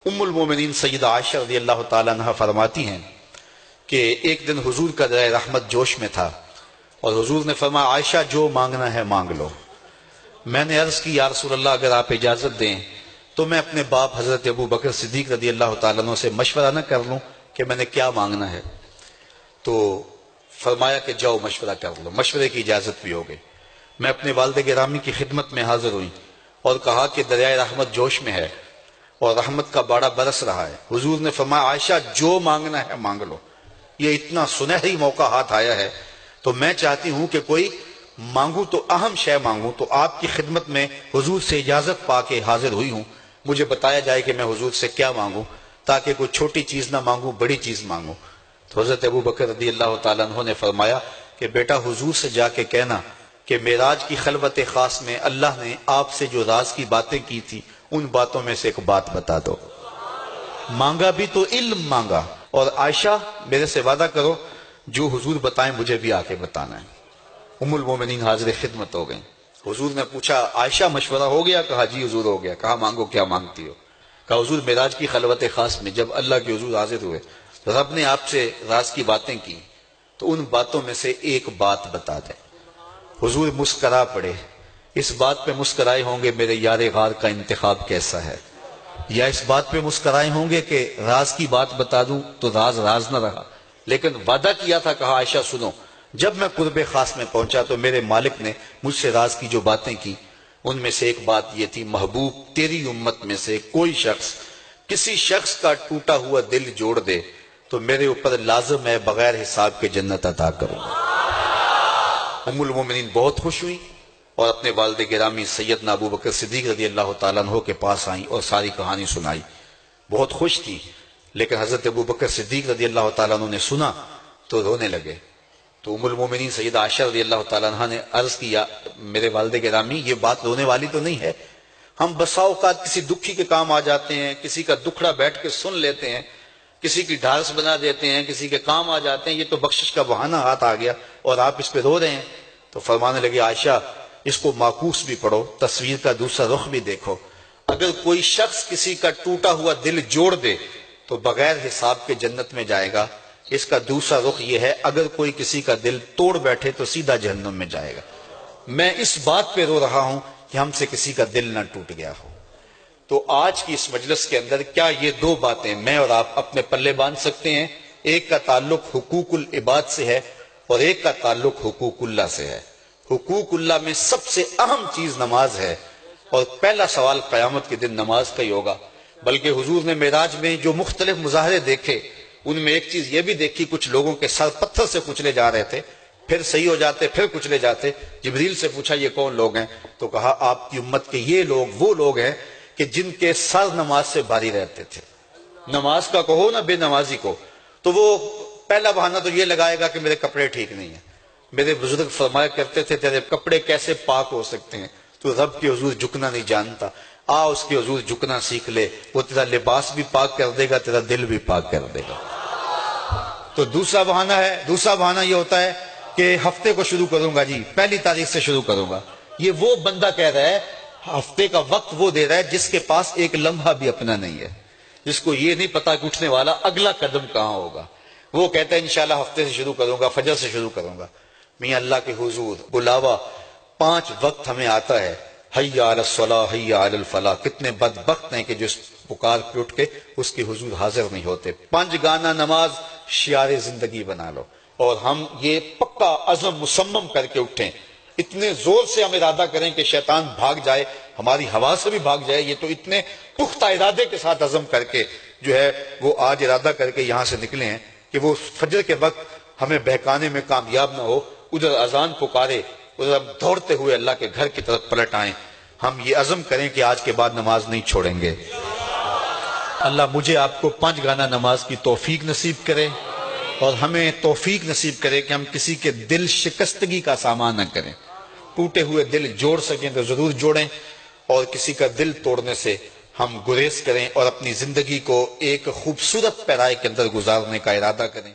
ام المومنین سیدہ عائشہ رضی اللہ تعالیٰ عنہ فرماتی ہیں کہ ایک دن حضور کا دریا رحمت جوش میں تھا اور حضور نے فرمایا عائشہ جو مانگنا ہے مانگ لو۔ میں نے عرض کی یا رسول اللہ اگر آپ اجازت دیں تو میں اپنے باپ حضرت ابو بکر صدیق رضی اللہ تعالیٰ عنہ سے مشورہ نہ کر لوں کہ میں نے کیا مانگنا ہے؟ تو فرمایا کہ جاؤ مشورہ کر لو، مشورے کی اجازت بھی ہو گئی۔ میں اپنے والد گرامی کی خدمت میں حاضر ہوئی اور کہا کہ دریائے رحمت جوش میں ہے اور رحمت کا باڑا برس رہا ہے۔ حضور نے فرمایا عائشہ جو مانگنا ہے مانگ لو، یہ اتنا سنہری موقع ہاتھ آیا ہے تو میں چاہتی ہوں کہ کوئی مانگوں تو اہم شے مانگوں، تو آپ کی خدمت میں حضور سے اجازت پا کے حاضر ہوئی ہوں، مجھے بتایا جائے کہ میں حضور سے کیا مانگوں تاکہ کوئی چھوٹی چیز نہ مانگوں، بڑی چیز مانگوں۔ تو حضرت ابو بکر رضی اللہ تعالیٰ عنہ نے فرمایا کہ بیٹا حضور سے جا کے کہنا کہ معراج کی خلوت خاص میں اللہ نے آپ سے جو راز کی باتیں کی تھی ان باتوں میں سے ایک بات بتا دو۔ مانگا بھی تو علم مانگا، اور عائشہ میرے سے وعدہ کرو جو حضور بتائیں مجھے بھی آ کے بتانا ہے۔ ام المومنین حاضر خدمت ہو گئیں۔ حضور نے پوچھا عائشہ مشورہ ہو گیا؟ کہا جی حضور ہو گیا۔ کہا مانگو کیا مانگتی ہو؟ کہا حضور معراج کی خلوت خاص میں جب اللہ کے حضور حاضر ہوئے رب نے آپ سے راز کی باتیں کی تو ان باتوں میں سے ایک بات بتا دیں۔ حضور مسکرا پڑے، اس بات پہ مسکرائے ہوں گے میرے یار غار کا انتخاب کیسا ہے، یا اس بات پہ مسکرائے ہوں گے کہ راز کی بات بتا دوں تو راز راز نہ رہا، لیکن وعدہ کیا تھا۔ کہا عائشہ سنو، جب میں قرب خاص میں پہنچا تو میرے مالک نے مجھ سے راز کی جو باتیں کی ان میں سے ایک بات یہ تھی، محبوب تیری امت میں سے کوئی شخص کسی شخص کا ٹوٹا ہوا دل جوڑ دے تو میرے اوپر لازم ہے بغیر حساب کے جنت عطا کروں۔ ام المومنین بہت خوش ہوئی اور اپنے والد گرامی سیدنا ابو بکر صدیق رضی اللہ تعالیٰ عنہ کے پاس آئیں اور ساری کہانی سنائی۔ بہت خوش تھی، لیکن حضرت ابو بکر صدیق رضی اللہ تعالیٰ عنہ نے سنا تو رونے لگے۔ تو ام المومنین سیدہ عائشہ رضی اللہ تعالیٰ عنہ نے عرض کیا میرے والد گرامی یہ بات رونے والی تو نہیں ہے، ہم بسا اوقات کسی دکھی کے کام آ جاتے ہیں، کسی کا دکھڑا بیٹھ کے سن لیتے ہیں، کسی کی ڈھارس بنا دیتے ہیں، کسی کے کام آ جاتے ہیں، یہ تو بخشش کا بہانہ ہاتھ آ گیا اور آپ اس پہ رو رہے ہیں۔ تو فرمانے لگے عائشہ اس کو معکوس بھی پڑھو، تصویر کا دوسرا رخ بھی دیکھو، اگر کوئی شخص کسی کا ٹوٹا ہوا دل جوڑ دے تو بغیر حساب کے جنت میں جائے گا، اس کا دوسرا رخ یہ ہے اگر کوئی کسی کا دل توڑ بیٹھے تو سیدھا جہنم میں جائے گا۔ میں اس بات پہ رو رہا ہوں کہ ہم سے کسی کا دل نہ ٹوٹ گیا ہو۔ تو آج کی اس مجلس کے اندر کیا یہ دو باتیں میں اور آپ اپنے پلے باندھ سکتے ہیں؟ ایک کا تعلق حقوق العباد سے ہے اور ایک کا تعلق حقوق اللہ سے ہے۔ حقوق اللہ میں سب سے اہم چیز نماز ہے اور پہلا سوال قیامت کے دن نماز کا ہی ہوگا۔ بلکہ حضور نے معراج میں جو مختلف مظاہرے دیکھے ان میں ایک چیز یہ بھی دیکھی، کچھ لوگوں کے سر پتھر سے کچلے جا رہے تھے، پھر صحیح ہو جاتے پھر کچلے جاتے۔ جبریل سے پوچھا یہ کون لوگ ہیں؟ تو کہا آپ کی امت کے یہ لوگ وہ لوگ ہیں کہ جن کے سر نماز سے بھاری رہتے تھے۔ نماز کا کہو نہ بے نمازی کو، تو وہ پہلا بہانہ تو یہ لگائے گا کہ میرے کپڑے ٹھیک نہیں ہیں۔ میرے بزرگ فرمایا کرتے تھے تیرے کپڑے کیسے پاک ہو سکتے ہیں، تو رب کے حضور جھکنا نہیں جانتا، آ اس کے حضور جھکنا سیکھ لے، وہ تیرا لباس بھی پاک کر دے گا، تیرا دل بھی پاک کر دے گا۔ تو دوسرا بہانہ یہ ہوتا ہے کہ ہفتے کو شروع کروں گا جی، پہلی تاریخ سے شروع کروں گا۔ یہ وہ بندہ کہہ رہا ہے، ہفتے کا وقت وہ دے رہا ہے جس کے پاس ایک لمحہ بھی اپنا نہیں ہے، جس کو یہ نہیں پتا کہ اٹھنے والا اگلا قدم کہاں ہوگا۔ وہ کہتا ہے انشاءاللہ ہفتے سے شروع کروں گا، فجر سے شروع کروں گا۔ میاں اللہ کے حضور بلاوا 5 وقت ہمیں آتا ہے، حی علی الصلاۃ حی علی الفلاح، کتنے بدبخت ہیں کہ جو اس پکار پہ اٹھ کے اس کے حضور حاضر نہیں ہوتے۔ 5 گانا نماز شعار زندگی بنا لو، اور ہم یہ پکا عزم مصمم کر کے اٹھیں، اتنے زور سے ہم ارادہ کریں کہ شیطان بھاگ جائے، ہماری ہوا سے بھی بھاگ جائے۔ یہ تو اتنے پختہ ارادے کے ساتھ عزم کر کے جو ہے وہ آج ارادہ کر کے یہاں سے نکلے ہیں کہ وہ فجر کے وقت ہمیں بہکانے میں کامیاب نہ ہو، ادھر اذان پکارے ادھر ہم دوڑتے ہوئے اللہ کے گھر کی طرف پلٹ آئیں۔ ہم یہ عزم کریں کہ آج کے بعد نماز نہیں چھوڑیں گے۔ اللہ مجھے آپ کو 5 گانا نماز کی توفیق نصیب کرے اور ہمیں توفیق نصیب کرے کہ ہم کسی کے دل شکستگی کا سامان نہ کریں۔ ٹوٹے ہوئے دل جوڑ سکیں تو ضرور جوڑیں، اور کسی کا دل توڑنے سے ہم گریز کریں اور اپنی زندگی کو ایک خوبصورت پیرائی کے اندر گزارنے کا ارادہ کریں۔